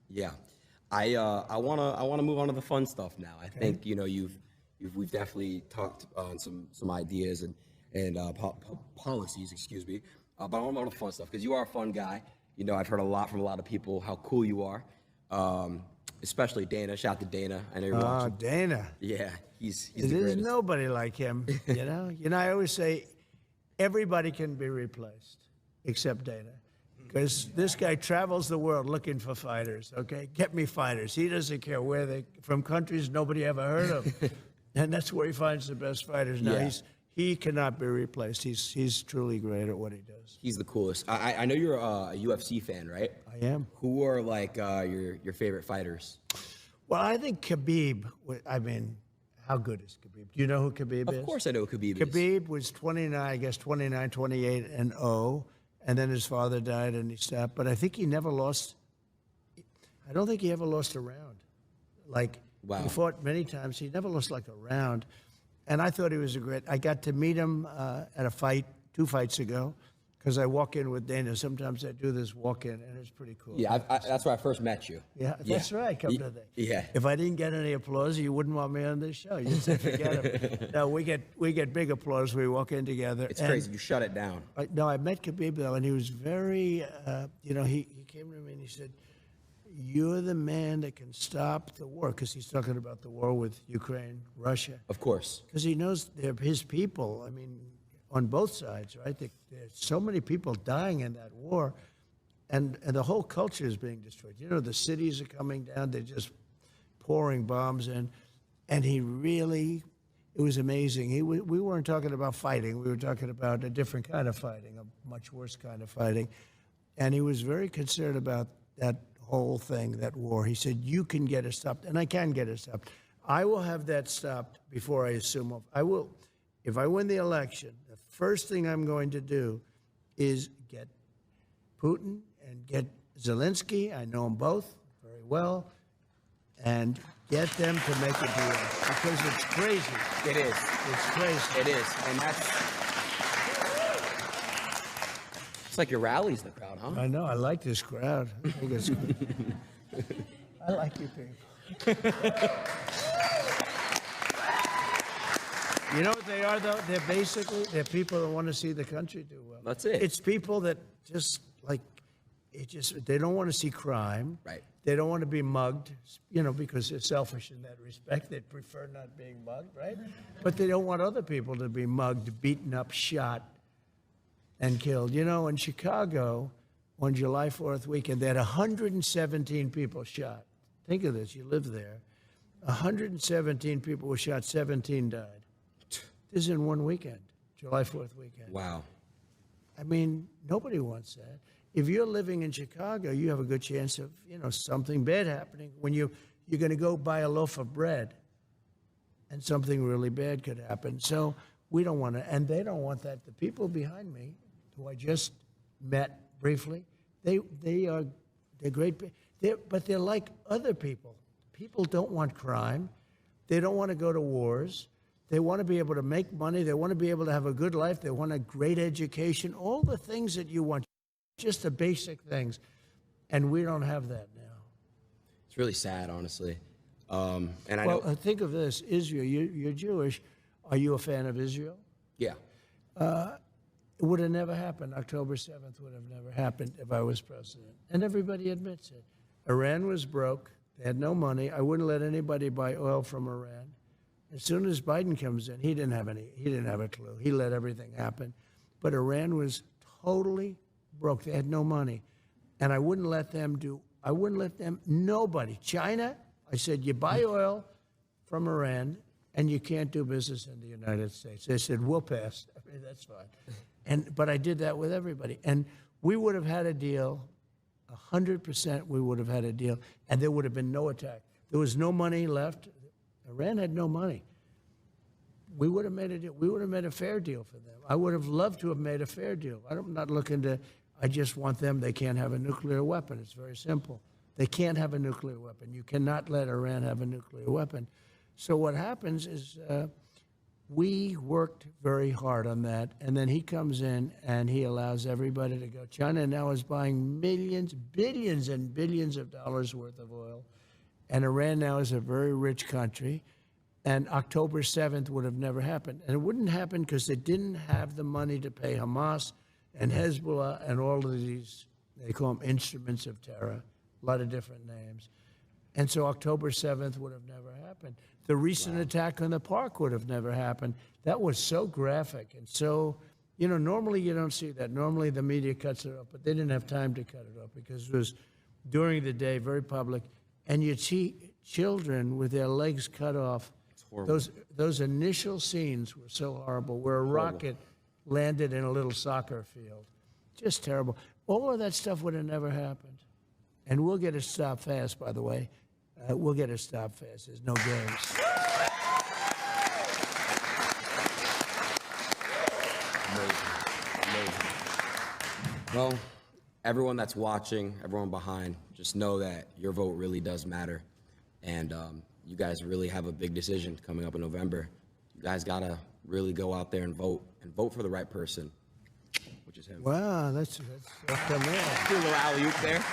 Yeah, I wanna move on to the fun stuff now. I think we've definitely talked on some ideas and policies, excuse me. But I want to move on to the fun stuff because you are a fun guy. I've heard a lot from a lot of people how cool you are, especially Dana. Shout out to Dana. I know you're watching. Oh, Dana. Yeah, he's the There's greatest. nobody like him. I always say everybody can be replaced except Dana. Because this guy travels the world looking for fighters, okay? Get me fighters. He doesn't care where they from countries nobody ever heard of. And that's where he finds the best fighters. Now, Yeah. he cannot be replaced. He's truly great at what he does. He's the coolest. I know you're a UFC fan, right? I am. Who are like your favorite fighters? Well, I think Khabib, how good is Khabib? Do you know who Khabib is? Of course I know who Khabib is. Khabib was 29, 28 and 0. And then his father died and he stopped. But I think he never lost. I don't think he ever lost a round. Wow. He fought many times. He never lost like a round. And I thought he was I got to meet him at a fight 2 fights ago because I walk in with Dana. Sometimes I do this walk in and it's pretty cool. Yeah, that's where I first met you. Yeah, that's right. Come to that. Yeah. If I didn't get any applause, you wouldn't want me on this show. You'd say, forget it. No, we get big applause. We walk in together. It's crazy. You shut it down. I met Khabib though, and he was very, he came to me and he said, "You're the man that can stop the war," because he's talking about the war with Ukraine, Russia. Of course. Because he knows they're his people. I mean, on both sides, right? There's so many people dying in that war, and the whole culture is being destroyed. The cities are coming down. They're just pouring bombs in, and he really, it was amazing. We weren't talking about fighting. We were talking about a different kind of fighting, a much worse kind of fighting, and he was very concerned about that whole thing, that war. He said, "You can get it stopped," and I can get it stopped. I will have that stopped before I assume. I will. If I win the election, the first thing I'm going to do is get Putin and get Zelensky. I know them both very well, and get them to make a deal because it's crazy. It is. It's crazy. It is, and it's like your rallies in the crowd, huh? I know. I like this crowd. I think it's I like you people. You know what they are, though? They're people that want to see the country do well. That's it. It's people that just they don't want to see crime. Right. They don't want to be mugged, because they're selfish in that respect. They prefer not being mugged, right? But they don't want other people to be mugged, beaten up, shot, and killed. In Chicago, on July 4th weekend, they had 117 people shot. Think of this. You live there. 117 people were shot. 17 died. This is in one weekend, July 4th weekend. Wow. I mean, nobody wants that. If you're living in Chicago, you have a good chance of, something bad happening. When you're going to go buy a loaf of bread, and something really bad could happen. So we don't want to, and they don't want that. The people behind me, who I just met briefly, they're great, but they're like other people. People don't want crime. They don't want to go to wars. They want to be able to make money. They want to be able to have a good life. They want a great education, all the things that you want, just the basic things. And we don't have that now. It's really sad, honestly. And I Well, know. think of this, Israel. You're Jewish. Are you a fan of Israel? Yeah. It would have never happened. October 7th would have never happened if I was president. And everybody admits it. Iran was broke. They had no money. I wouldn't let anybody buy oil from Iran. As soon as Biden comes in, he didn't have a clue. He let everything happen. But Iran was totally broke. They had no money. And I wouldn't let them nobody. China, I said, you buy oil from Iran and you can't do business in the United States. They said, we'll pass. I mean, that's fine. But I did that with everybody. And we would have had a deal, 100% we would have had a deal, and there would have been no attack. There was no money left. Iran had no money. We would have made a deal. We would have made a fair deal for them. I would have loved to have made a fair deal. I'm not looking to, I just want them, they can't have a nuclear weapon. It's very simple. They can't have a nuclear weapon. You cannot let Iran have a nuclear weapon. So what happens is We worked very hard on that, and then he comes in and he allows everybody to go. China now is buying millions, billions, and billions of dollars worth of oil, and Iran now is a very rich country, and October 7th would have never happened. And it wouldn't happen because they didn't have the money to pay Hamas and Hezbollah and all of these, they call them instruments of terror, a lot of different names. And so October 7th would have never happened. The recent attack on the park would have never happened. That was so graphic and so, you know, normally you don't see that. Normally the media cuts it off, but they didn't have time to cut it off because it was during the day, very public. And you'd see children with their legs cut off. Those initial scenes were so horrible, where a rocket landed in a little soccer field. Just terrible. All of that stuff would have never happened. And we'll get it stopped fast, by the way. We'll get it stopped fast. There's no games. Amazing. Well, everyone that's watching, everyone behind, just know that your vote really does matter. And you guys really have a big decision coming up in November. You guys got to really go out there and vote for the right person, which is him. Wow, that's the man. Do a little alley-oop there.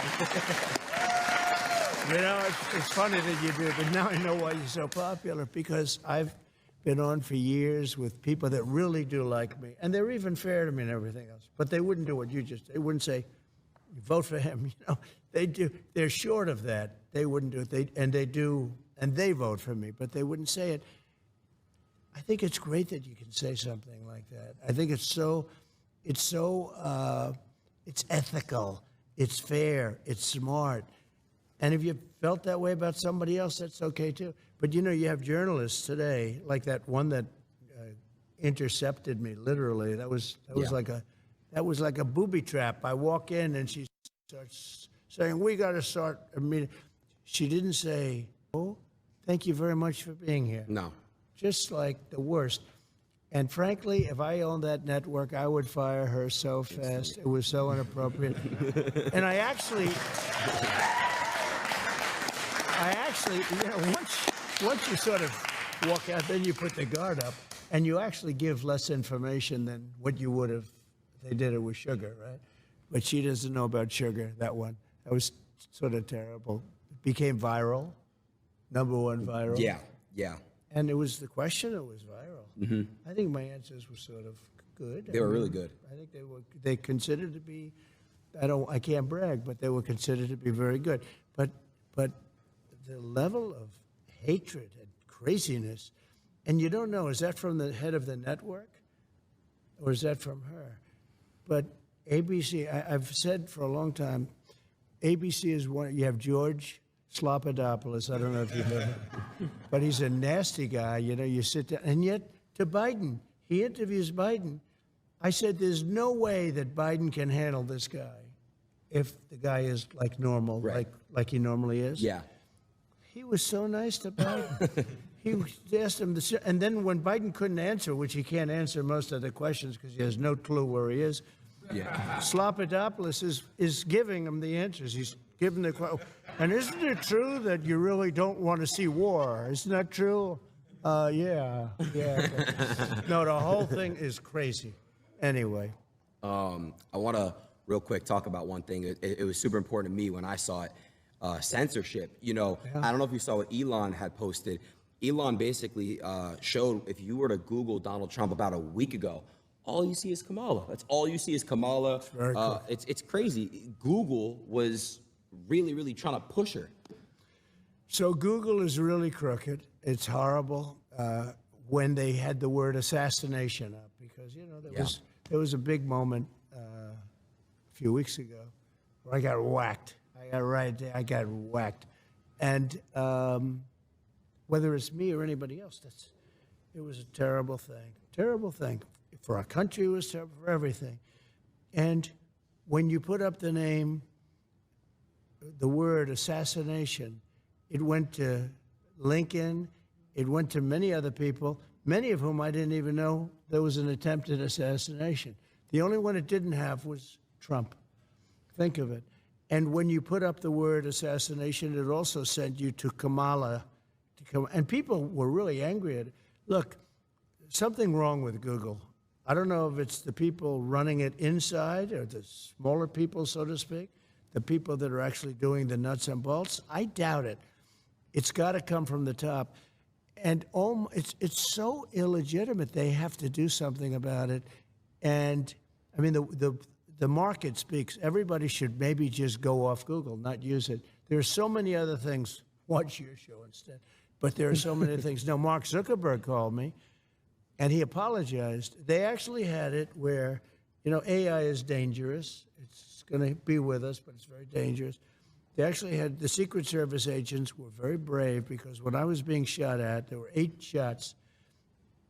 You know, it's funny that you do, but now I know why you're so popular, because I've been on for years with people that really do like me, and they're even fair to me and everything else, but they wouldn't do what you just did. They wouldn't say, vote for him, you know. They do. They're short of that. They wouldn't do it. They vote for me, but they wouldn't say it. I think it's great that you can say something like that. I think it's ethical, it's fair, it's smart. And if you felt that way about somebody else, that's okay too. But you know, you have journalists today, like that one that intercepted me, literally. That was like a booby trap. I walk in and she starts saying, "We got to start a meeting." She didn't say, "Oh, thank you very much for being here." No. Just like the worst. And frankly, if I owned that network, I would fire her so fast. It was so inappropriate. And I actually, you know, once you sort of walk out, then you put the guard up, and you actually give less information than what you would have if they did it with sugar, right? But she doesn't know about sugar, that one. That was sort of terrible. It became viral, #1 viral. Yeah. And it was the question that was viral. Mm-hmm. I think my answers were sort of good. They were really good. I think they considered to be, I can't brag, but they were considered to be very good. But the level of hatred and craziness, and you don't know, is that from the head of the network or is that from her? But ABC, I've said for a long time, ABC is one. You have George Slopadopoulos, I don't know if you've heard him, but he's a nasty guy. You know, you sit down, and yet to Biden, he interviews Biden. I said, there's no way that Biden can handle this guy if the guy is like normal, right, like he normally is. Yeah. He was so nice to Biden. He asked him and then when Biden couldn't answer, which he can't answer most of the questions because he has no clue where he is, Slopadopoulos is giving him the answers. He's giving the question. And isn't it true that you really don't want to see war? Isn't that true? Yeah. No, the whole thing is crazy. Anyway. I want to real quick talk about one thing. It was super important to me when I saw it. Censorship. You know, I don't know if you saw what Elon had posted. Elon basically showed, if you were to Google Donald Trump about a week ago, all you see is Kamala. That's all you see is Kamala. It's crazy. Google was really trying to push her. So Google is really crooked. It's horrible. When they had the word assassination up, because you know there was a big moment a few weeks ago where I got whacked. I got whacked, and whether it's me or anybody else, it was a terrible thing. Terrible thing for our country. It was terrible for everything. And when you put up the name, the word assassination, it went to Lincoln. It went to many other people, many of whom I didn't even know there was an attempted assassination. The only one it didn't have was Trump. Think of it. And when you put up the word assassination, it also sent you to Kamala. And people were really angry at it. Look, something wrong with Google. I don't know if it's the people running it inside or the smaller people, so to speak, the people that are actually doing the nuts and bolts. I doubt it. It's got to come from the top. And it's so illegitimate. They have to do something about it. And, I mean, the market speaks. Everybody should maybe just go off Google, not use it. There are so many other things. Watch your show instead. But there are so many things. No, Mark Zuckerberg called me, and he apologized. They actually had it where, you know, AI is dangerous. It's going to be with us, but it's very dangerous. They actually had the Secret Service agents were very brave because when I was being shot at, there were 8 shots.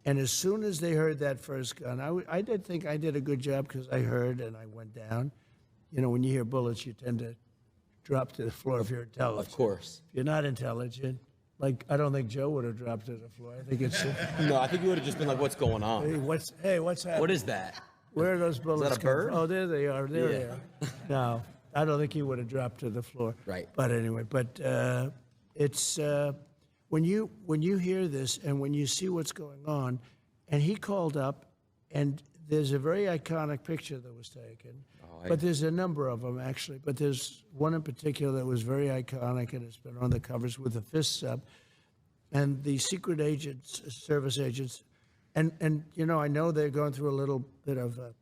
And as soon as they heard that first gun, I did think I did a good job because I heard and I went down. You know, when you hear bullets, you tend to drop to the floor if you're intelligent. Of course. If you're not intelligent, like I don't think Joe would have dropped to the floor. I think it's No, I think you would have just been like, what's going on? what's happening? What is that? Where are those bullets? Is that a bird? Oh, there they are. There they Yeah. are. No, I don't think he would have dropped to the floor. Right. But anyway, it's when you hear this and when you see what's going on, and he called up, and there's a very iconic picture that was taken. But there's a number of them, actually. But there's one in particular that was very iconic, and it's been on the covers with the fists up. And the secret agents, service agents, and you know, I know they're going through a little bit of a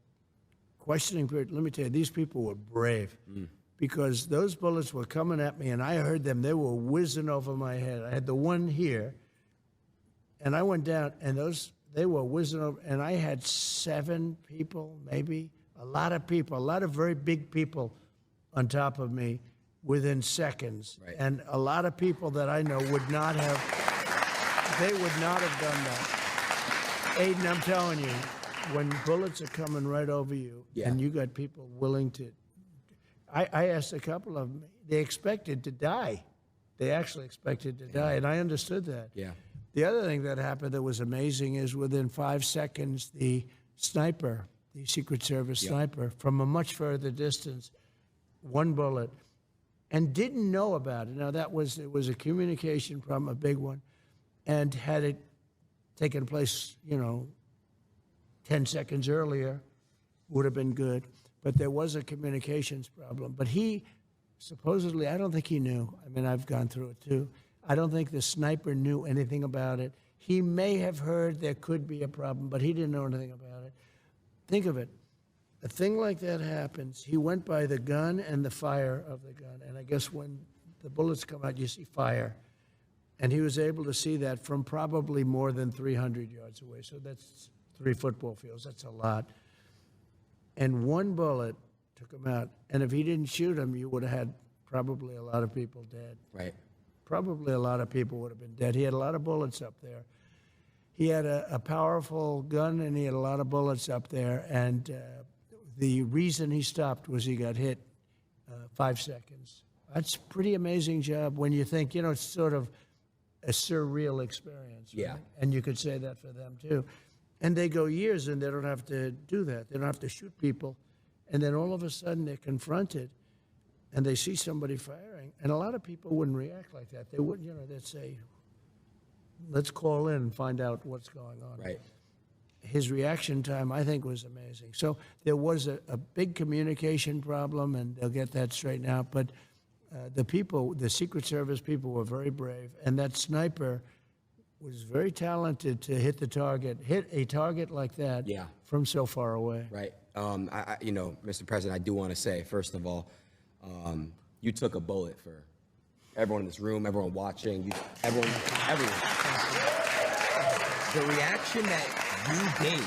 questioning period. Let me tell you, these people were brave because those bullets were coming at me, and I heard them. They were whizzing over my head. I had the one here, and I went down, and they were whizzing over, and I had 7 people, maybe. A lot of people, a lot of very big people on top of me within seconds. Right. And a lot of people that I know would not have done that. Aiden, I'm telling you, when bullets are coming right over you and you got people willing to, I asked a couple of them, they expected to die. They actually expected to die, and I understood that. Yeah. The other thing that happened that was amazing is within 5 seconds, the sniper, the Secret Service sniper, from a much further distance, 1 bullet, and didn't know about it. Now, it was a communication problem, a big one, and had it taken place, you know, 10 seconds earlier, would have been good. But there was a communications problem. But he, supposedly, I don't think he knew. I mean, I've gone through it too. I don't think the sniper knew anything about it. He may have heard there could be a problem, but he didn't know anything about it. Think of it. A thing like that happens. He went by the gun and the fire of the gun. And I guess when the bullets come out, you see fire. And he was able to see that from probably more than 300 yards away. So that's 3 football fields. That's a lot. And 1 bullet took him out. And if he didn't shoot him, you would have had probably a lot of people dead. Right. Probably a lot of people would have been dead. He had a lot of bullets up there. He had a powerful gun, and he had a lot of bullets up there. And the reason he stopped was he got hit 5 seconds. That's a pretty amazing job when you think, you know, it's sort of a surreal experience. Right? Yeah. And you could say that for them, too. And they go years, and they don't have to do that. They don't have to shoot people. And then all of a sudden, they're confronted, and they see somebody firing. And a lot of people wouldn't react like that. They wouldn't, you know, they'd say, let's call in and find out what's going on. Right. His reaction time, I think, was amazing. So there was a big communication problem, and they'll get that straightened out. But the Secret Service people were very brave, and that sniper was very talented to hit a target like that from so far away. Right. You know, Mr. President, I do want to say, first of all, you took a bullet for everyone in this room, everyone watching, everyone. The reaction that you gave,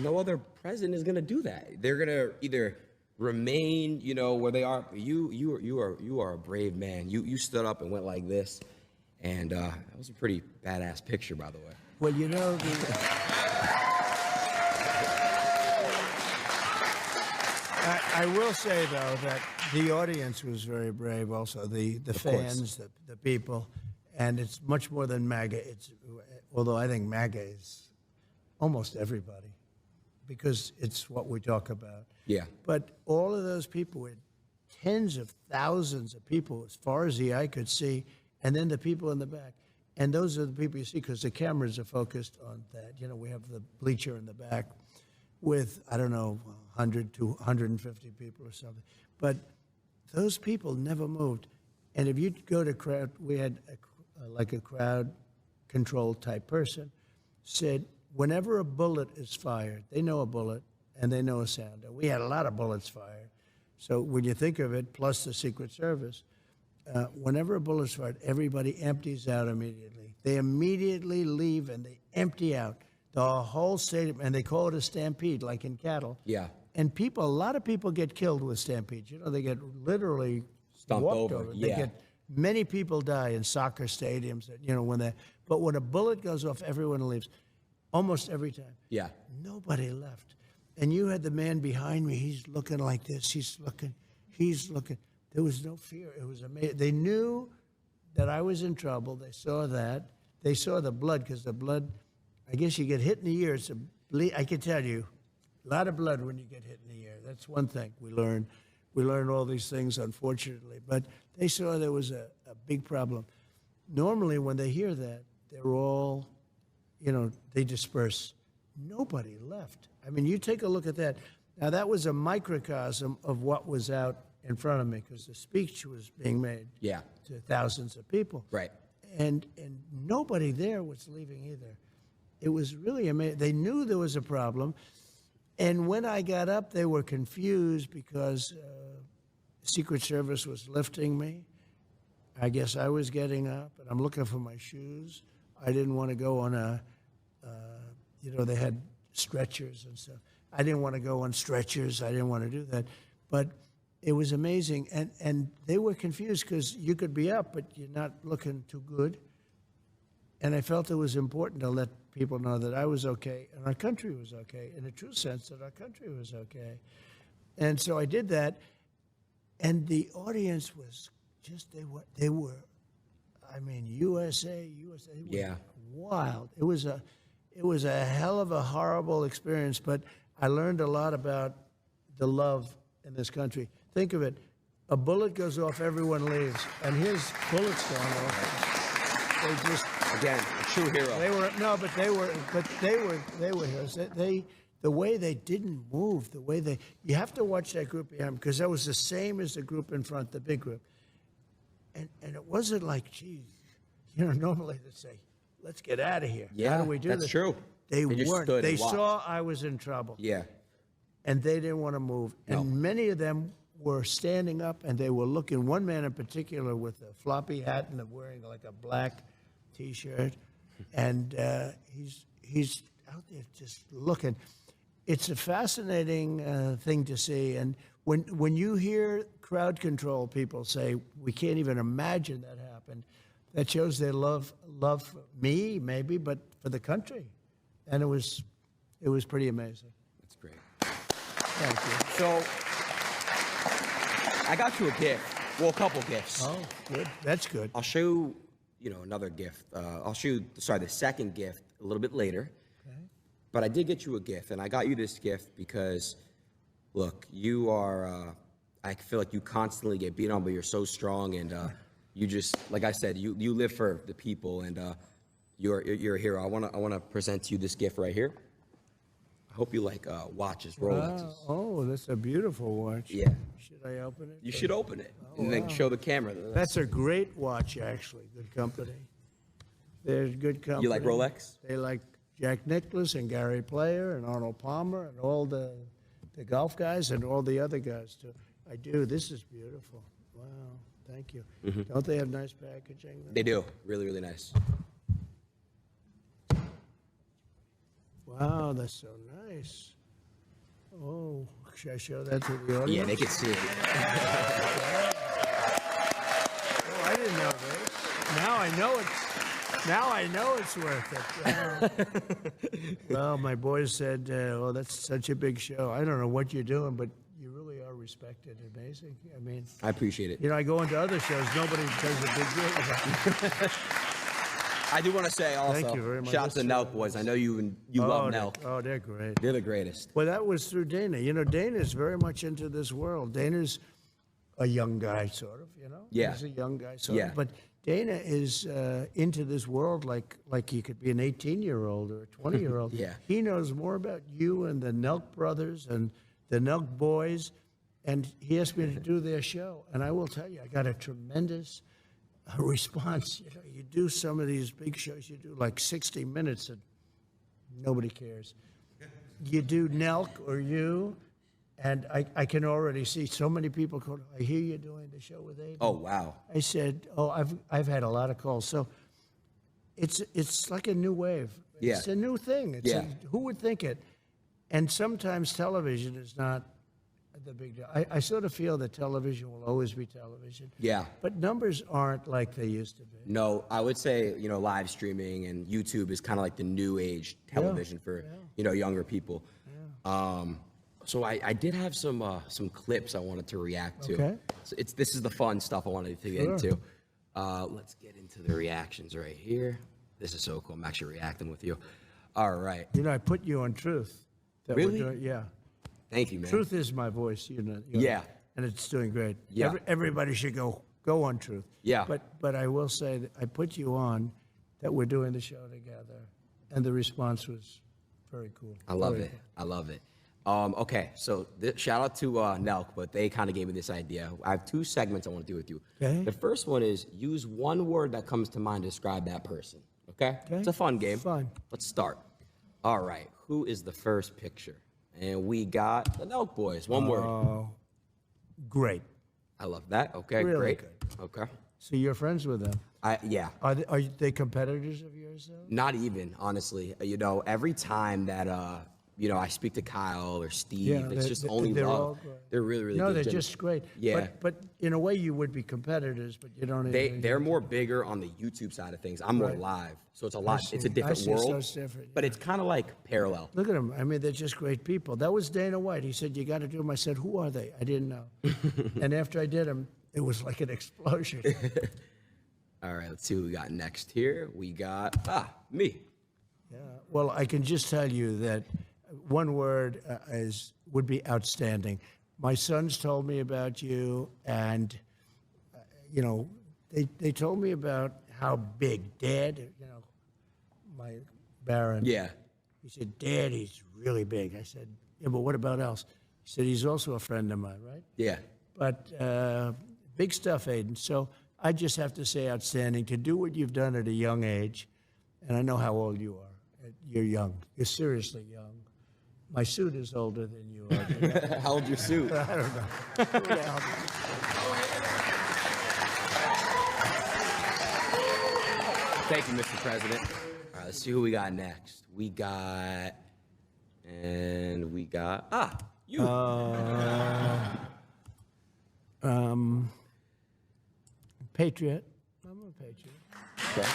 no other president is going to do that. They're going to either remain, you know, where they are. You are a brave man. You stood up and went like this, and that was a pretty badass picture, by the way. Well, you know, I will say, though, that the audience was very brave also, the fans, the people, and it's much more than MAGA. Although I think MAGA is almost everybody because it's what we talk about. Yeah. But all of those people were tens of thousands of people as far as the eye could see, and then the people in the back. And those are the people you see because the cameras are focused on that. You know, we have the bleacher in the back with, I don't know, 100 to 150 people or something. But those people never moved. And if you go to crowd, we had like a crowd control type person, said whenever a bullet is fired, they know a bullet and they know a sound. And we had a lot of bullets fired. So when you think of it, plus the Secret Service, whenever a bullet is fired, everybody empties out immediately. They immediately leave and they empty out the whole stadium, and they call it a stampede, like in cattle. Yeah. And a lot of people get killed with stampedes. You know, they get literally Stomped walked over. They Yeah. get, many people die in soccer stadiums, you know, but when a bullet goes off, everyone leaves, almost every time. Yeah. Nobody left. And you had the man behind me, he's looking like this, he's looking. There was no fear. It was amazing. They knew that I was in trouble. They saw that. They saw the blood, because the blood, I guess you get hit in the ear. I can tell you, a lot of blood when you get hit in the ear. That's one thing we learned. We learned all these things, unfortunately. But they saw there was a big problem. Normally, when they hear that, they're all, you know, they disperse. Nobody left. I mean, you take a look at that. Now, that was a microcosm of what was out in front of me, because the speech was being made to thousands of people. Right. And nobody there was leaving either. It was really amazing. They knew there was a problem. And when I got up, they were confused because Secret Service was lifting me. I guess I was getting up, and I'm looking for my shoes. I didn't want to go on you know, they had stretchers and stuff. I didn't want to go on stretchers. I didn't want to do that. But it was amazing. And they were confused because you could be up, but you're not looking too good. And I felt it was important to let people know that I was okay and our country was okay, in a true sense that our country was okay. And so I did that. And the audience was just, they were, I mean, USA, Yeah. wild. It was a hell of a horrible experience, but I learned a lot about the love in this country. Think of it. A bullet goes off, everyone leaves. And his bullets gone off. They just, Again, a true hero. they were heroes. The way they didn't move, you have to watch that group behind, because that was the same as the group in front, the big group. And it wasn't like, geez, you know, normally they say, let's get out of here. Yeah, How do we do that's this? true. They They just weren't. stood They and watched. saw I was in trouble. Yeah. And they didn't want to move. No. And many of them were standing up, and they were looking. One man in particular with a floppy hat and wearing like a black T-shirt, and he's out there just looking. It's a fascinating thing to see. And when you hear crowd control people say, we can't even imagine that happened, that shows their love for me, maybe, but for the country. And it was pretty amazing. That's great. Thank you. So, I got you a gift. Well, a couple gifts. Oh, good. That's good. I'll show you, another gift. I'll show you, the second gift a little bit later. Okay. But I did get you a gift, and I got you this gift because, look, you are, I feel like you constantly get beat on, but you're so strong, and you just, like I said, you live for the people, and you're a hero. I want to present to you this gift right here. I hope you like watches, Rolexes. Wow. Oh, that's a beautiful watch. Yeah. Should I open it? You should open it and then show the camera. That's a great watch, actually. Good company. There's good company. You like Rolex? They like Jack Nicklaus and Gary Player and Arnold Palmer and all the golf guys and all the other guys, too. I do. This is beautiful. Wow. Thank you. Don't they have nice packaging? They do. Really, really nice. Wow, that's so nice. Oh, should I show that to the audience? Yeah, they can see it. Oh, I didn't know this. Now I know it's worth it. Well, my boys said, "Oh, that's such a big show." I don't know what you're doing, but you really are respected. Amazing. I mean, I appreciate it. you know, I go into other shows, nobody does a big deal about it. I do want to say also, Thank you very much. shout out to the Nelk boys. I know you love Nelk. They're great. They're the greatest. Well, that was through Dana. You know, Dana's very much into this world. Dana's a young guy, sort of, you know? Yeah. He's a young guy, sort Yeah. of. But Dana is into this world like he could be an 18-year-old or a 20-year-old. Yeah. He knows more about you and the Nelk brothers and the Nelk boys, and he asked me to do their show. And I will tell you, I got a tremendous response. You know, you do some of these big shows, you do like 60 minutes, and nobody cares. You do Nelk or you, and I can already see so many people going, I hear you're doing the show with Aiden. Oh, wow. I said, I've had a lot of calls. So it's like a new wave. Yeah. It's a new thing. Who would think it? And sometimes television is not the big deal. I sort of feel that television will always be television. Yeah. But numbers aren't like they used to be. No, I would say, live streaming and YouTube is kind of like the new age television for, younger people. Yeah. So I did have some clips I wanted to react to. Okay. So this is the fun stuff I wanted to get into. Let's get into the reactions right here. This is so cool. I'm actually reacting with you. All right. I put you on Truth. That Really? We're doing, yeah. Thank you, man. Truth is my voice, Yeah. And it's doing great. Yeah. Everybody should go on Truth. Yeah. But I will say that I put you on that we're doing the show together, and the response was very cool. I love it. I love it. Okay, so shout out to Nelk, but they kind of gave me this idea. I have 2 segments I want to do with you. Okay. The first one is use one word that comes to mind to describe that person. Okay? It's a fun game. Fun. Let's start. All right, who is the first picture? And we got the Nelk boys. One word. Great. I love that. Okay, Really great. good. Okay. So you're friends with them. Yeah. Are they competitors of yours, though? Not even, honestly. Every time that I speak to Kyle or Steve, it's just only they're love. all great. They're really, really No, good. they're just great. Yeah. But in a way, you would be competitors, but you don't. They're more bigger on the YouTube side of things. I'm more Right. live, so it's a lot. It's a see. different I see. So world, it's different, but it's kind of like parallel. Look at them. I mean, they're just great people. That was Dana White. He said, you got to do them. I said, who are they? I didn't know. And after I did them, it was like an explosion. All right, let's see what we got next here. We got me. Yeah. Well, I can just tell you that one word would be outstanding. My sons told me about you, and they told me about how big Dad. My Baron. Yeah. He said, Dad, he's really big. I said, yeah, but what about else? He said, he's also a friend of mine, right? Yeah. But big stuff, Aiden. So I just have to say outstanding to do what you've done at a young age. And I know how old you are. You're young. You're seriously young. My suit is older than you are. How old's your suit? I don't know. Yeah. Thank you, Mr. President. All right, let's see who we got next. We got you. Patriot. I'm a patriot. Okay.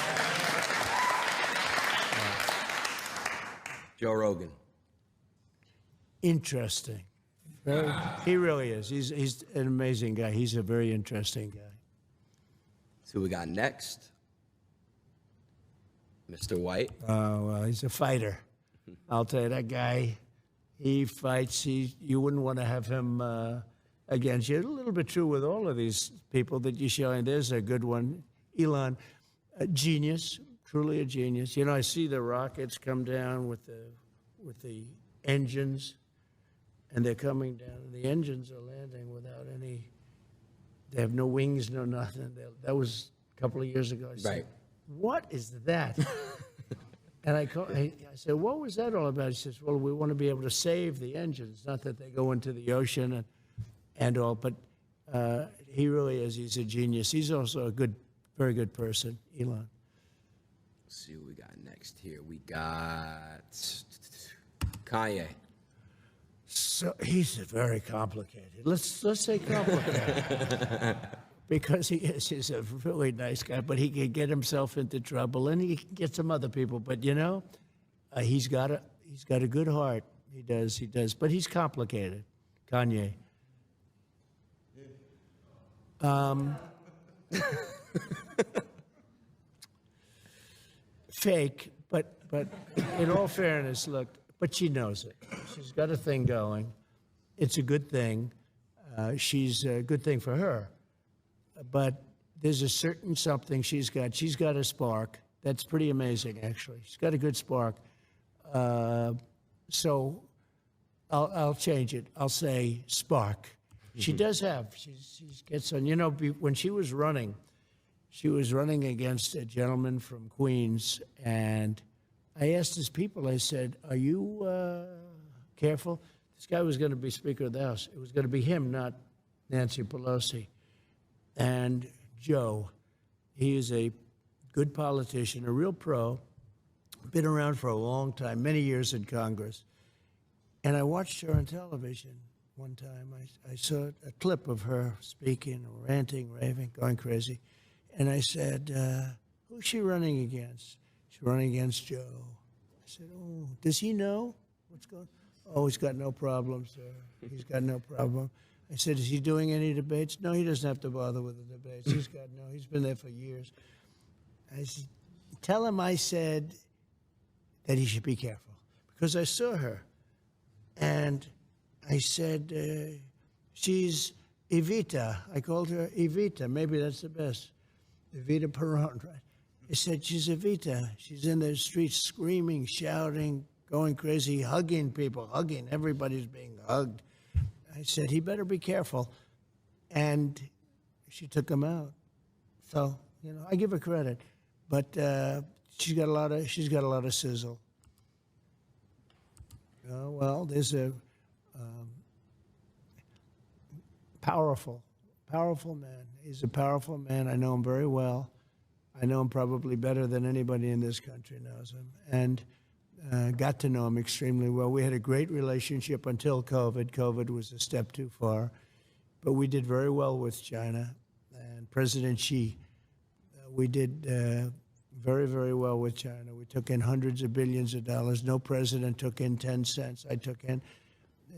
Joe Rogan. Interesting. He really is. He's an amazing guy. He's a very interesting guy. See who we got next. Mr. White. Oh, well, he's a fighter. I'll tell you, that guy, he fights. You wouldn't want to have him against you. A little bit true with all of these people that you're showing. There's a good one. Elon, a genius, truly a genius. I see the rockets come down with the engines, and they're coming down, and the engines are landing without any, they have no wings, no nothing. That was a couple of years ago. I said, Right. what is that? And I said, what was that all about? He says, well, we want to be able to save the engines, not that they go into the ocean and all, but he really is. He's a genius. He's also a very good person, Elon. Let's see what we got next here. We got Kanye. So he's very complicated. Let's say complicated. Because he's a really nice guy, but he can get himself into trouble, and he can get some other people. But he's got a good heart. He does. But he's complicated. Kanye. Fake, but in all fairness, look. But she knows it. She's got a thing going. It's a good thing. she's a good thing for her. But there's a certain something she's got. She's got a spark. That's pretty amazing, actually. She's got a good spark. So I'll change it. I'll say spark. She does have. She gets on. You know, when she was running against a gentleman from Queens, and I asked his people, I said, are you careful? This guy was going to be Speaker of the House. It was going to be him, not Nancy Pelosi. And Joe, he is a good politician, a real pro, been around for a long time, many years in Congress. And I watched her on television one time. I saw a clip of her speaking, ranting, raving, going crazy. And I said, who's she running against? She's running against Joe. I said, oh, does he know what's going on? Oh, he's got no problem, sir. He's got no problem. I said, is he doing any debates? No, he doesn't have to bother with the debates. He's been there for years. I said, tell him I said that he should be careful. Because I saw her. And I said, she's Evita. I called her Evita. Maybe that's the best. Evita Peron, right? I said, she's Evita. She's in the streets screaming, shouting, going crazy, hugging people, hugging. Everybody's being hugged. I said, he better be careful. And she took him out. So, you know, I give her credit. But she's got a lot of sizzle. Well, there's a powerful man. He's a powerful man. I know him very well. I know him probably better than anybody in this country knows him. And got to know him extremely well. We had a great relationship until COVID. COVID was a step too far. But we did very well with China. And President Xi, we did very, very well with China. We took in hundreds of billions of dollars. No president took in 10 cents. I took in.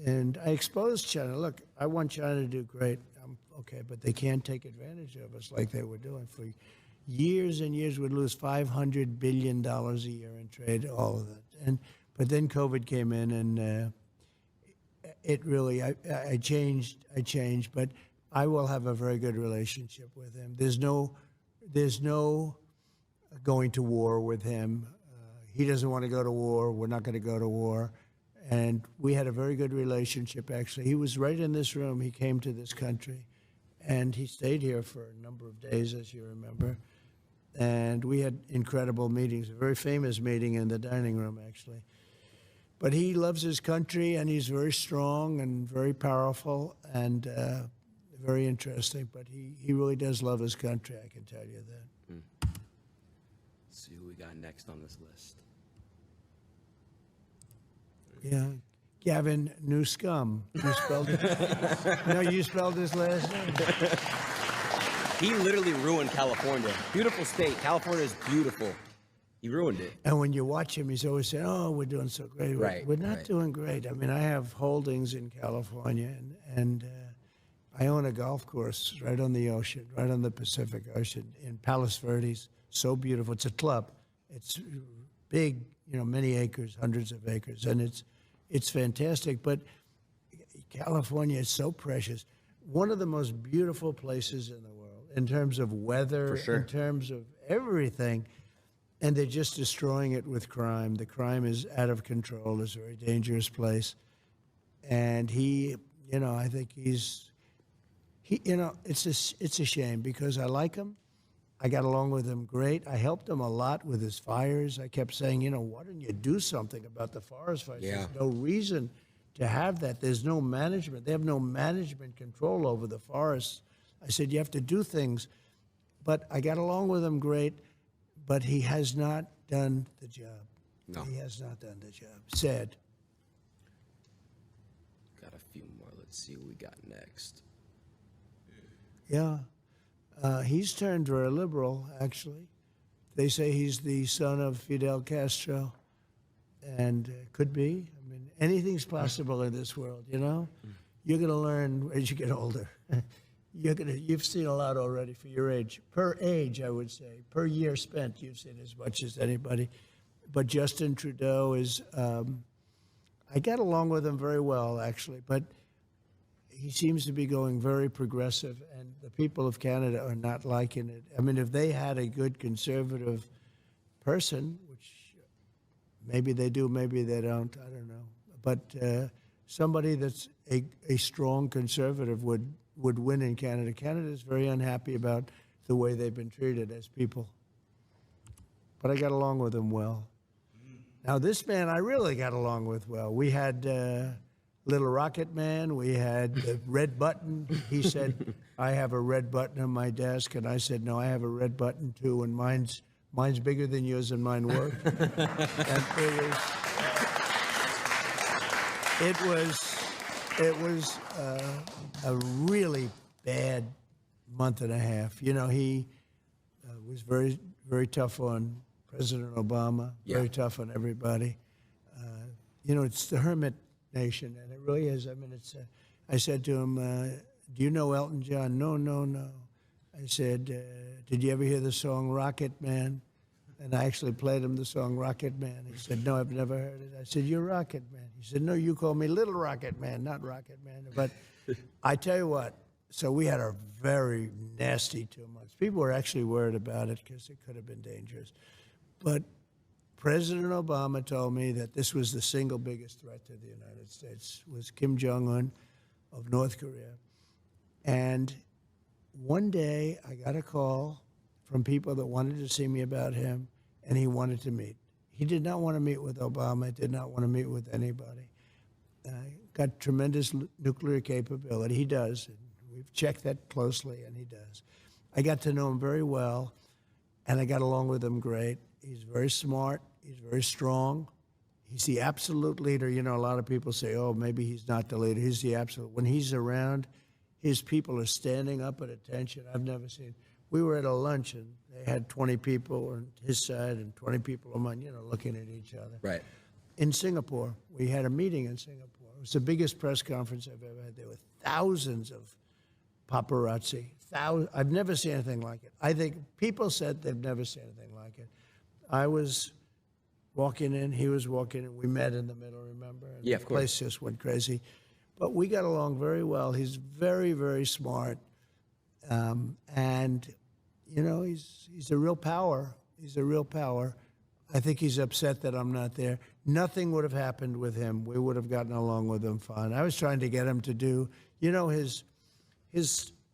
And I exposed China. Look, I want China to do great. Okay, but they can't take advantage of us like they were doing. For years and years, we'd lose $500 billion a year in trade, all of that. But then COVID came in, and it really, I changed, but I will have a very good relationship with him. There's no going to war with him. He doesn't want to go to war. We're not going to go to war. And we had a very good relationship, actually. He was right in this room. He came to this country, and he stayed here for a number of days, as you remember. And we had incredible meetings, a very famous meeting in the dining room, actually. But he loves his country, and he's very strong and very powerful and very interesting. But he really does love his country, I can tell you that. Let's see who we got next on this list. Yeah, Gavin Newscomb. You spelled it. No, you spelled his last name. He literally ruined California. Beautiful state. California is beautiful. He ruined it. And when you watch him, he's always saying, "Oh, we're doing so great." Right. We're not doing great. I mean, I have holdings in California, and I own a golf course right on the ocean, right on the Pacific Ocean in Palos Verdes. So beautiful. It's a club. It's big, you know, many acres, hundreds of acres, and it's fantastic. But California is so precious. One of the most beautiful places in the world in terms of weather, For sure. in terms of everything. And they're just destroying it with crime. The crime is out of control. It's a very dangerous place. And he, you know, I think he, you know, it's a shame because I like him. I got along with him great. I helped him a lot with his fires. I kept saying, you know, why don't you do something about the forest fires? Yeah. There's no reason to have that. There's no management. They have no management control over the forests. I said, you have to do things. But I got along with him great, but he has not done the job. No. He has not done the job. Sad. Got a few more. Let's see what we got next. Yeah. He's turned very liberal, actually. They say he's the son of Fidel Castro, and could be. I mean, anything's possible in this world, you know? You're going to learn as you get older. You've seen a lot already for your age. Per age, I would say. Per year spent, you've seen as much as anybody. But Justin Trudeau is, I got along with him very well, actually. But he seems to be going very progressive, and the people of Canada are not liking it. I mean, if they had a good conservative person, which maybe they do, maybe they don't, I don't know. But somebody that's a strong conservative would win in Canada. Canada is very unhappy about the way they've been treated as people. But I got along with them well. Now, this man I really got along with well. We had Little Rocket Man. We had the red button. He said, I have a red button on my desk. And I said, no, I have a red button too. And mine's bigger than yours and mine worked. And it was a really bad month and a half. You know, he was very, very tough on President Obama, very tough on everybody. You know, it's the hermit nation, and it really is. I mean, it's. I said to him, do you know Elton John? No, no, no. I said, did you ever hear the song Rocket Man? And I actually played him the song Rocket Man. He said, no, I've never heard it. I said, you're Rocket Man. He said, no, you call me Little Rocket Man, not Rocket Man. But I tell you what, so we had a very nasty 2 months. People were actually worried about it because it could have been dangerous. But President Obama told me that this was the single biggest threat to the United States, was Kim Jong-un of North Korea. And one day I got a call from people that wanted to see me about him, and he wanted to meet. He did not want to meet with Obama, did not want to meet with anybody. Got tremendous nuclear capability. He does. And we've checked that closely, and he does. I got to know him very well, and I got along with him great. He's very smart. He's very strong. He's the absolute leader. You know, a lot of people say, oh, maybe he's not the leader. He's the absolute. When he's around, his people are standing up at attention. I've never seen. We were at a luncheon. They had 20 people on his side and 20 people on mine, you know, looking at each other. Right. In Singapore, we had a meeting in Singapore. It was the biggest press conference I've ever had. There were thousands of paparazzi. I've never seen anything like it. I think people said they've never seen anything like it. I was walking in, he was walking in. We met in the middle, remember? And yeah, of course. The place just went crazy. But we got along very well. He's very, very smart. And, you know, he's a real power. He's a real power. I think he's upset that I'm not there. Nothing would have happened with him. We would have gotten along with him fine. I was trying to get him to do, you know, his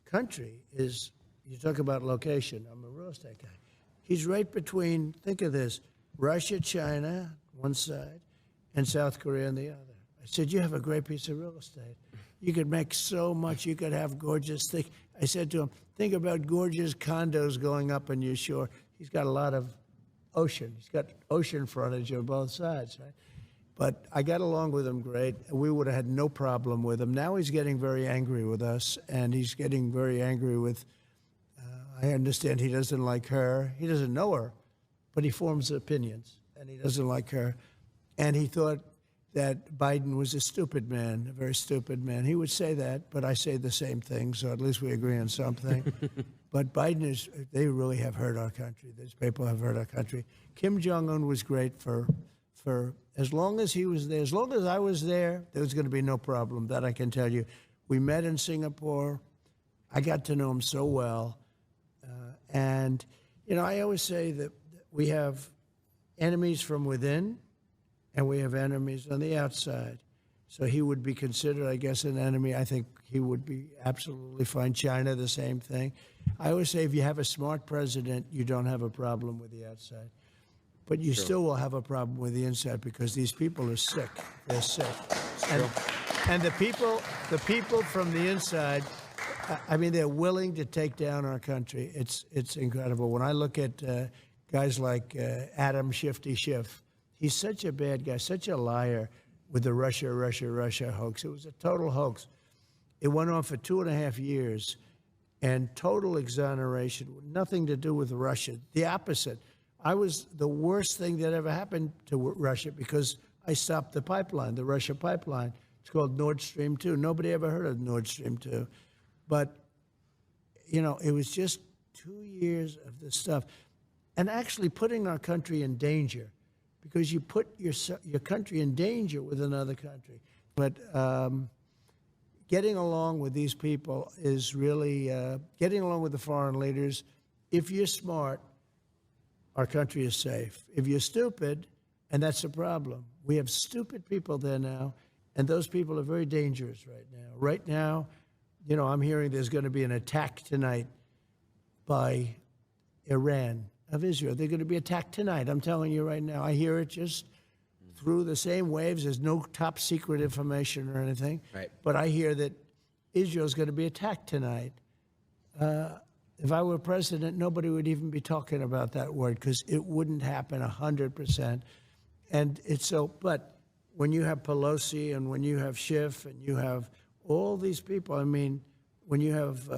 country is, you talk about location. I'm a real estate guy. He's right between, think of this, Russia, China, one side, and South Korea on the other. I said, you have a great piece of real estate. You could make so much. You could have gorgeous things. I said to him, think about gorgeous condos going up on your shore. He's got a lot of ocean. He's got ocean frontage on both sides, right? But I got along with him great. We would have had no problem with him. Now he's getting very angry with us, and he's getting very angry with, I understand he doesn't like her. He doesn't know her, but he forms opinions, and he doesn't like her. And he thought that Biden was a stupid man, a very stupid man. He would say that, but I say the same thing, so at least we agree on something. But Biden is, they really have hurt our country. These people have hurt our country. Kim Jong-un was great for as long as he was there. As long as I was there, there was going to be no problem, that I can tell you. We met in Singapore. I got to know him so well. And, you know, I always say that we have enemies from within, and we have enemies on the outside. So he would be considered, I guess, an enemy. I think he would be absolutely fine. China, the same thing. I always say if you have a smart president, you don't have a problem with the outside. But you still will have a problem with the inside because these people are sick. They're sick. And the people from the inside, I mean, they're willing to take down our country. It's incredible. When I look at guys like Adam Shifty Schiff, he's such a bad guy, such a liar with the Russia hoax. It was a total hoax. It went on for 2.5 years, and total exoneration, nothing to do with Russia. The opposite. I was the worst thing that ever happened to Russia because I stopped the pipeline, the Russia pipeline. It's called Nord Stream 2. Nobody ever heard of Nord Stream 2. But, you know, it was just 2 years of this stuff. And actually putting our country in danger, because you put your country in danger with another country. But getting along with these people is really getting along with the foreign leaders. If you're smart, our country is safe. If you're stupid, and that's the problem, we have stupid people there now, and those people are very dangerous right now. Right now, you know, I'm hearing there's going to be an attack tonight by Iran of Israel. They're going to be attacked tonight. I'm telling you right now. I hear it just through the same waves. There's no top secret information or anything. Right. But I hear that Israel's going to be attacked tonight. If I were president, nobody would even be talking about that word because it wouldn't happen 100%. And it's so, but when you have Pelosi and when you have Schiff and you have all these people, I mean, when you have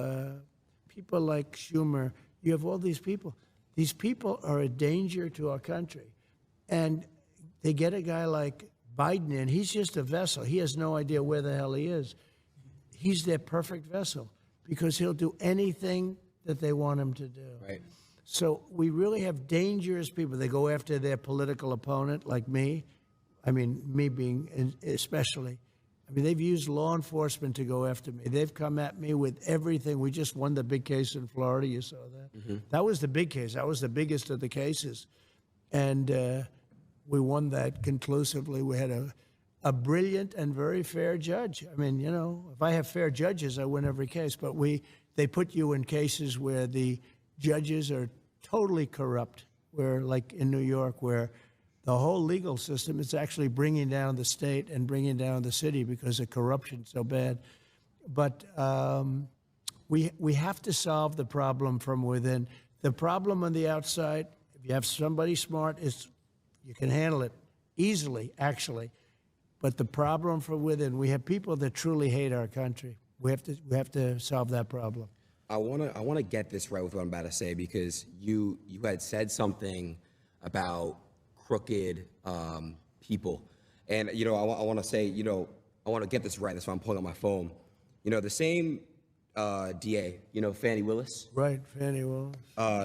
people like Schumer, you have all these people. These people are a danger to our country. And they get a guy like Biden in, he's just a vessel. He has no idea where the hell he is. He's their perfect vessel because he'll do anything that they want him to do. Right. So we really have dangerous people. They go after their political opponent, like me. I mean, me being especially. I mean, they've used law enforcement to go after me. They've come at me with everything. We just won the big case in Florida. You saw that? That was the big case. That was the biggest of the cases. And we won that conclusively. We had a brilliant and very fair judge. I mean, you know, if I have fair judges, I win every case. But they put you in cases where the judges are totally corrupt, where, like in New York, where the whole legal system is actually bringing down the state and bringing down the city because of corruption so bad. But we have to solve the problem from within. The problem on the outside, if you have somebody smart, is you can handle it easily, actually. But the problem from within, we have people that truly hate our country. We have to solve that problem. I wanna get this right with what I'm about to say because you had said something about crooked people, and you know I want to say, you know, I want to get this right. That's why I'm pulling out my phone. You know, the same DA, you know, Fannie Willis. Right, Fannie Willis.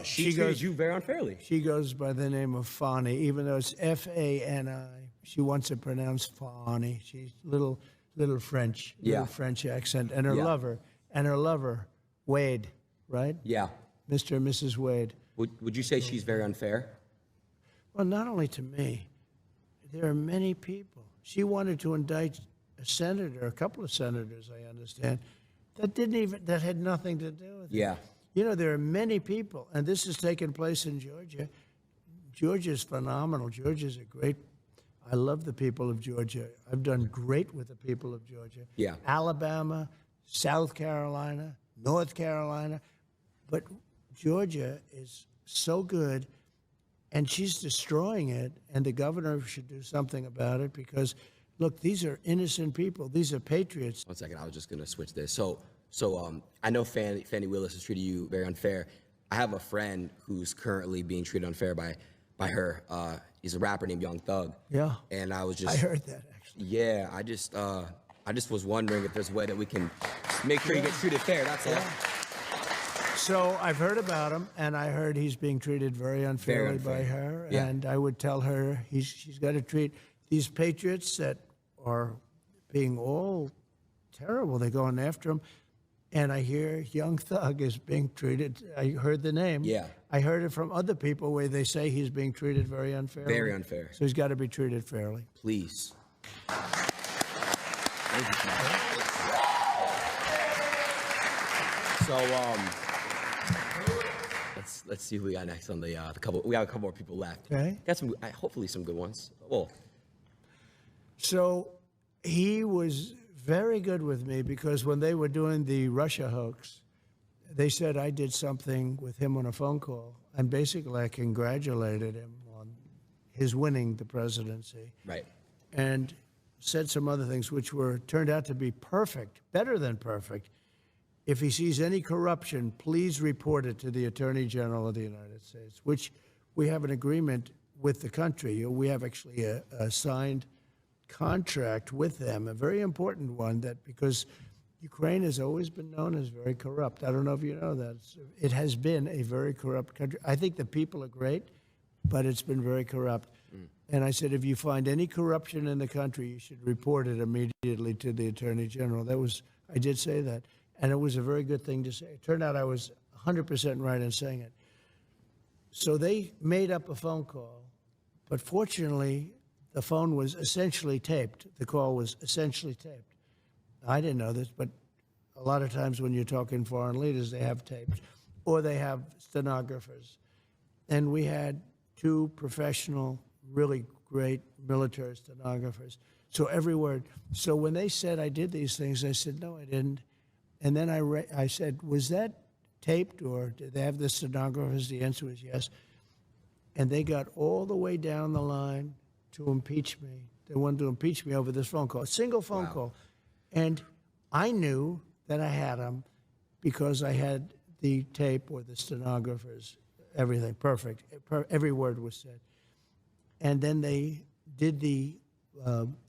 She treated you very unfairly. She goes by the name of Fani, even though it's F-A-N-I. She wants it pronounced Fani. She's little French, little French accent, and her lover, Wade, right? Yeah. Mr. and Mrs. Wade. Would you say she's very unfair? Well, not only to me. There are many people. She wanted to indict a senator, a couple of senators, I understand, that had nothing to do with it. Yeah. You know, there are many people, and this has taken place in Georgia. Georgia's phenomenal. Georgia's a great, I love the people of Georgia. I've done great with the people of Georgia. Yeah. Alabama, South Carolina, North Carolina. But Georgia is so good, and she's destroying it, and the governor should do something about it because, look, these are innocent people. These are patriots. 1 second, I was just gonna switch this. So I know Fannie Willis has treated you very unfair. I have a friend who's currently being treated unfair by her. He's a rapper named Young Thug. Yeah. And I was just. I heard that, actually. Yeah, I just was wondering if there's a way that we can make sure you get treated fair. That's all. So I've heard about him, and I heard he's being treated very unfairly by her. Yeah. And I would tell her she's got to treat these patriots that are being all terrible. They're going after him. And I hear Young Thug is being treated. I heard the name. Yeah. I heard it from other people where they say he's being treated very unfairly. Very unfair. So he's got to be treated fairly. Please. Thank you, Tom. So let's see who we got next on the couple. We got a couple more people left. Okay. Got some, hopefully some good ones. Well. So he was very good with me because when they were doing the Russia hoax, they said I did something with him on a phone call, and basically I congratulated him on his winning the presidency. Right. And said some other things which turned out to be perfect, better than perfect. If he sees any corruption, please report it to the Attorney General of the United States, which we have an agreement with the country. We have actually a signed contract with them, a very important one, that because Ukraine has always been known as very corrupt. I don't know if you know that. It has been a very corrupt country. I think the people are great, but it's been very corrupt. And I said, if you find any corruption in the country, you should report it immediately to the Attorney General. That was I did say that. And it was a very good thing to say. It turned out I was 100% right in saying it. So they made up a phone call, but fortunately, the phone was essentially taped. The call was essentially taped. I didn't know this, but a lot of times when you're talking foreign leaders, they have tapes, or they have stenographers. And we had 2 professional, really great military stenographers. So every word. So when they said I did these things, I said, no, I didn't. And then I said, was that taped, or did they have the stenographers? The answer was yes. And they got all the way down the line to impeach me. They wanted to impeach me over this phone call, a single phone call. And I knew that I had them because I had the tape or the stenographers, everything perfect. Every word was said. And then they did the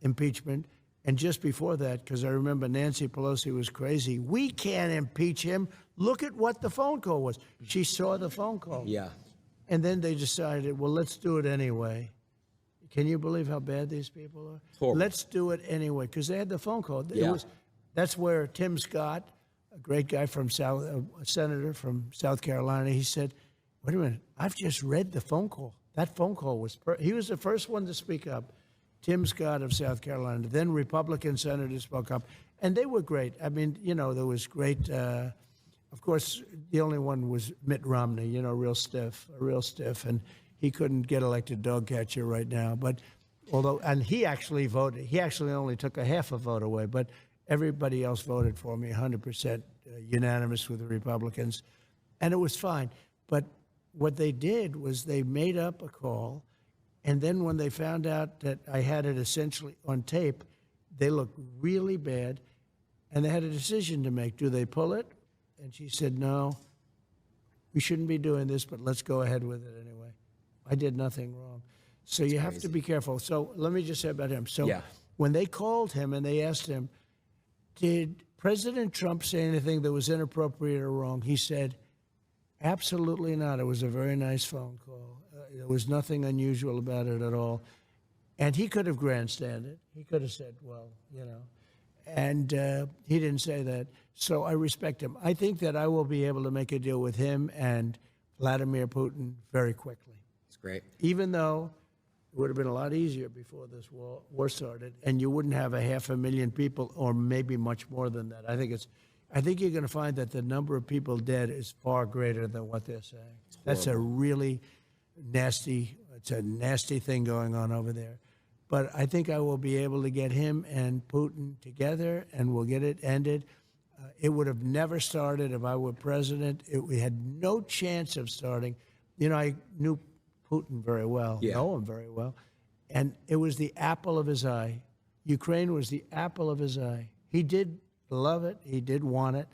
impeachment. And just before that, because I remember Nancy Pelosi was crazy, we can't impeach him. Look at what the phone call was. She saw the phone call. Yeah. And then they decided, well, let's do it anyway. Can you believe how bad these people are? Horrible. Let's do it anyway, because they had the phone call. Yeah. That's where Tim Scott, a great guy from a senator from South Carolina, he said, wait a minute, I've just read the phone call. That phone call was, he was the first one to speak up. Tim Scott of South Carolina. Then Republican senators spoke up, and they were great. I mean, you know, there was great, of course, the only one was Mitt Romney, you know, real stiff, and he couldn't get elected dog catcher right now. But although, and he actually voted, he actually only took a half a vote away, but everybody else voted for me, 100% unanimous with the Republicans, and it was fine. But what they did was they made up a call, and then when they found out that I had it essentially on tape, they looked really bad, and they had a decision to make. Do they pull it? And she said, no, we shouldn't be doing this, but let's go ahead with it anyway. I did nothing wrong. So you have to be careful. So let me just say about him. So when they called him and they asked him, did President Trump say anything that was inappropriate or wrong? He said, absolutely not. It was a very nice phone call. There was nothing unusual about it at all. And he could have grandstanded. He could have said, well, you know. And he didn't say that. So I respect him. I think that I will be able to make a deal with him and Vladimir Putin very quickly. That's great. Even though it would have been a lot easier before this war started, and you wouldn't have 500,000 people, or maybe much more than that. I think you're going to find that the number of people dead is far greater than what they're saying. That's a really nasty thing going on over there. But I think I will be able to get him and Putin together, and we'll get it ended. It would have never started if I were president. We had no chance of starting. You know, I knew Putin very well, know him very well, and it was the apple of his eye. Ukraine was the apple of his eye. He did love it. He did want it,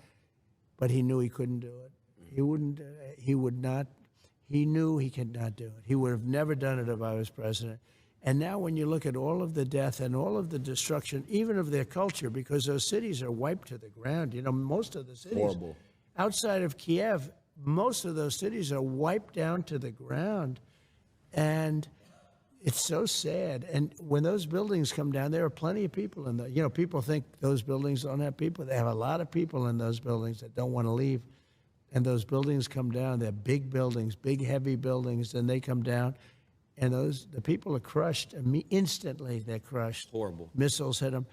but he knew he couldn't do it. He wouldn't. He would not. He knew he could not do it. He would have never done it if I was president. And now when you look at all of the death and all of the destruction, even of their culture, because those cities are wiped to the ground. You know, most of the cities outside of Kiev, most of those cities are wiped down to the ground. And it's so sad. And when those buildings come down, there are plenty of people in there. You know, people think those buildings don't have people. They have a lot of people in those buildings that don't want to leave. And those buildings come down. They're big buildings, big, heavy buildings, and they come down. And the people are crushed. Instantly, they're crushed. Horrible. Missiles hit them.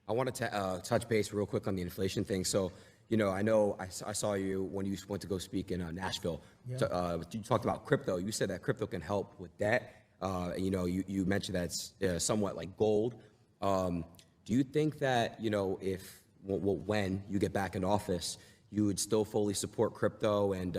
I wanted to touch base real quick on the inflation thing. So, you know I saw you when you went to go speak in Nashville. Yeah. You talked about crypto. You said that crypto can help with that. And, you know, you mentioned that it's somewhat like gold. Do you think that, you know, when you get back in office, you would still fully support crypto? And,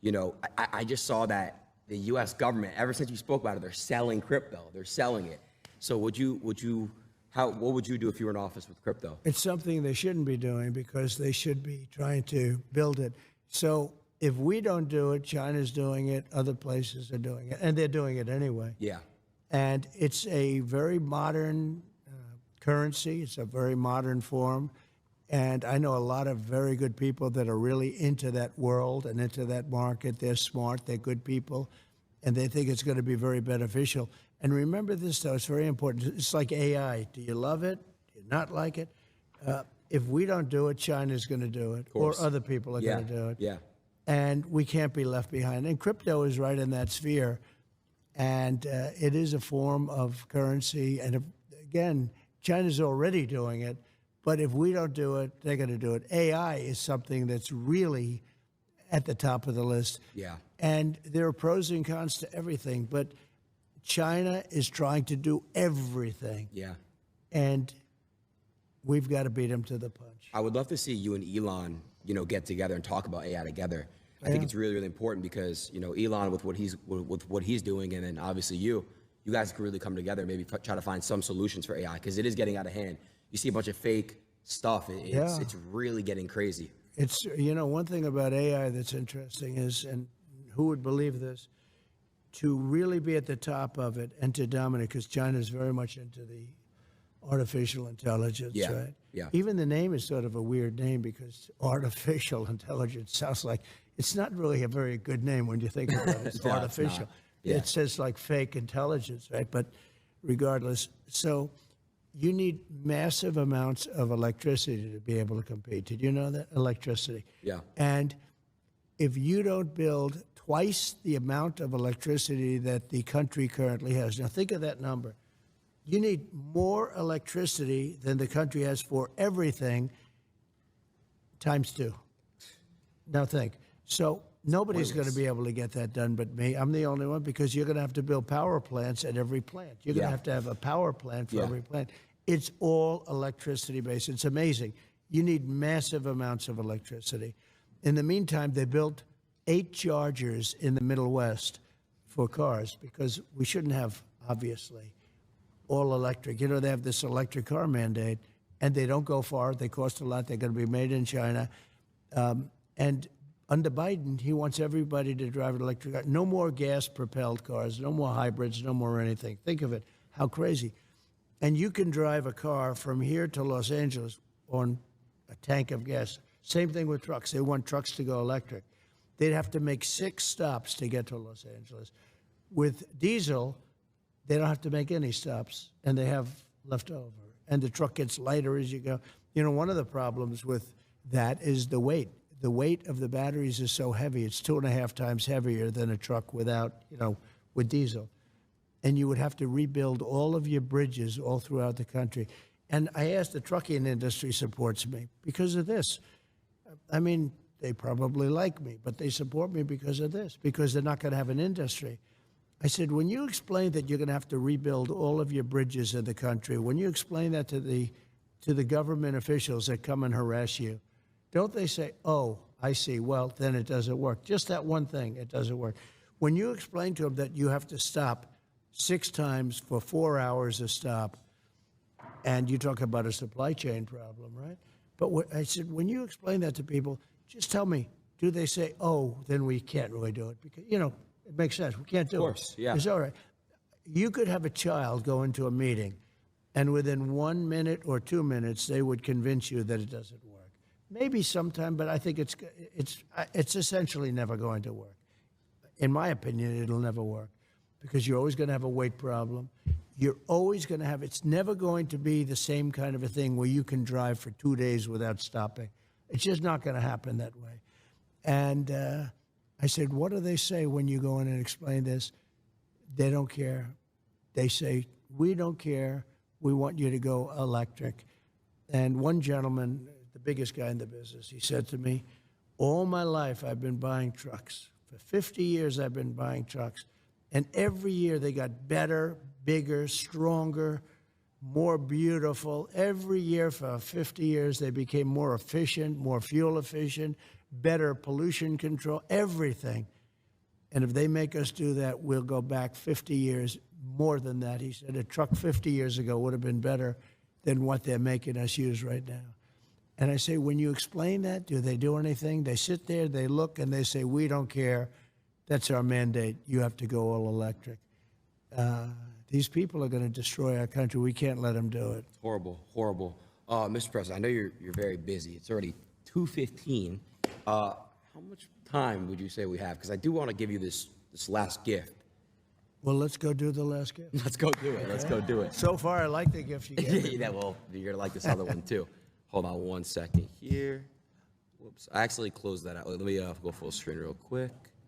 you know, I just saw that the U.S. government, ever since you spoke about it, they're selling crypto. They're selling it. So what would you do if you were in office with crypto? It's something they shouldn't be doing, because they should be trying to build it. So if we don't do it, China's doing it, other places are doing it, and they're doing it anyway. Yeah. And it's a very modern currency. It's a very modern form. And I know a lot of very good people that are really into that world and into that market. They're smart, they're good people, and they think it's going to be very beneficial. And remember this, though, it's very important. It's like AI. Do you love it? Do you not like it? if we don't do it, China's going to do it, or other people are going to do it. Yeah. And we can't be left behind. And crypto is right in that sphere. And it is a form of currency. And again, China's already doing it. But if we don't do it, they're going to do it. AI is something that's really at the top of the list. Yeah. And there are pros and cons to everything. But China is trying to do everything. Yeah. And we've got to beat them to the punch. I would love to see you and Elon, get together and talk about AI together. I think it's really, really important because, Elon with what he's doing, and then obviously you guys can really come together, maybe try to find some solutions for AI because it is getting out of hand. You see a bunch of fake stuff. It's really getting crazy. It's, one thing about AI that's interesting is, and who would believe this, to really be at the top of it and to dominate, because China is very much into the artificial intelligence, right? Yeah. Even the name is sort of a weird name because artificial intelligence sounds like, it's not really a very good name when you think about it. It's artificial. Yeah. It says like fake intelligence, right? But regardless, so you need massive amounts of electricity to be able to compete. Did you know that? Electricity. Yeah. And if you don't build twice the amount of electricity that the country currently has, now think of that number. You need more electricity than the country has for everything times 2. Now think. So nobody's going to be able to get that done but me. I'm the only one because you're going to have to build power plants at every plant. You're going to have a power plant for every plant. It's all electricity based. It's amazing. You need massive amounts of electricity. In the meantime, they built 8 chargers in the Middle West for cars because we shouldn't have, obviously, all electric. They have this electric car mandate, and they don't go far. They cost a lot. They're going to be made in China. And under Biden, he wants everybody to drive an electric car. No more gas-propelled cars, no more hybrids, no more anything. Think of it, how crazy. And you can drive a car from here to Los Angeles on a tank of gas. Same thing with trucks. They want trucks to go electric. They'd have to make 6 stops to get to Los Angeles. With diesel, they don't have to make any stops, and they have left over. And the truck gets lighter as you go. One of the problems with that is the weight. The weight of the batteries is so heavy. It's 2.5 times heavier than a truck without, with diesel. And you would have to rebuild all of your bridges all throughout the country. And I asked, the trucking industry supports me because of this. I mean, they probably like me, but they support me because of this, because they're not going to have an industry. I said, when you explain that you're going to have to rebuild all of your bridges in the country, when you explain that to the government officials that come and harass you, don't they say, oh, I see, well, then it doesn't work. Just that one thing, it doesn't work. When you explain to them that you have to stop 6 times for 4 hours a stop, and you talk about a supply chain problem, right? But I said, when you explain that to people, just tell me, do they say, oh, then we can't really do it? Because, it makes sense. We can't do it. Of course, yeah. It's all right. You could have a child go into a meeting, and within 1 minute or 2 minutes, they would convince you that it doesn't work. Maybe sometime, but I think it's essentially never going to work. In my opinion, it'll never work because you're always going to have a weight problem. You're always going to have, it's never going to be the same kind of a thing where you can drive for 2 days without stopping. It's just not going to happen that way. And I said, what do they say when you go in and explain this? They don't care. They say, we don't care. We want you to go electric. And one gentleman, the biggest guy in the business, he said to me, all my life I've been buying trucks. For 50 years I've been buying trucks. And every year they got better, bigger, stronger, more beautiful. Every year for 50 years they became more efficient, more fuel efficient, better pollution control, everything. And if they make us do that, we'll go back 50 years, more than that. He said a truck 50 years ago would have been better than what they're making us use right now. And I say, when you explain that, do they do anything? They sit there, they look, and they say, we don't care. That's our mandate. You have to go all electric. These people are going to destroy our country. We can't let them do it. Horrible, horrible. Mr. President, I know you're very busy. It's already 2:15. How much time would you say we have? Because I do want to give you this last gift. Well, let's go do the last gift. Let's go do it. Let's go do it. So far, I like the gift you gave me. Yeah, well, you're going to like this other one, too. Hold on one second here. Whoops, I actually closed that out. Let me go full screen real quick.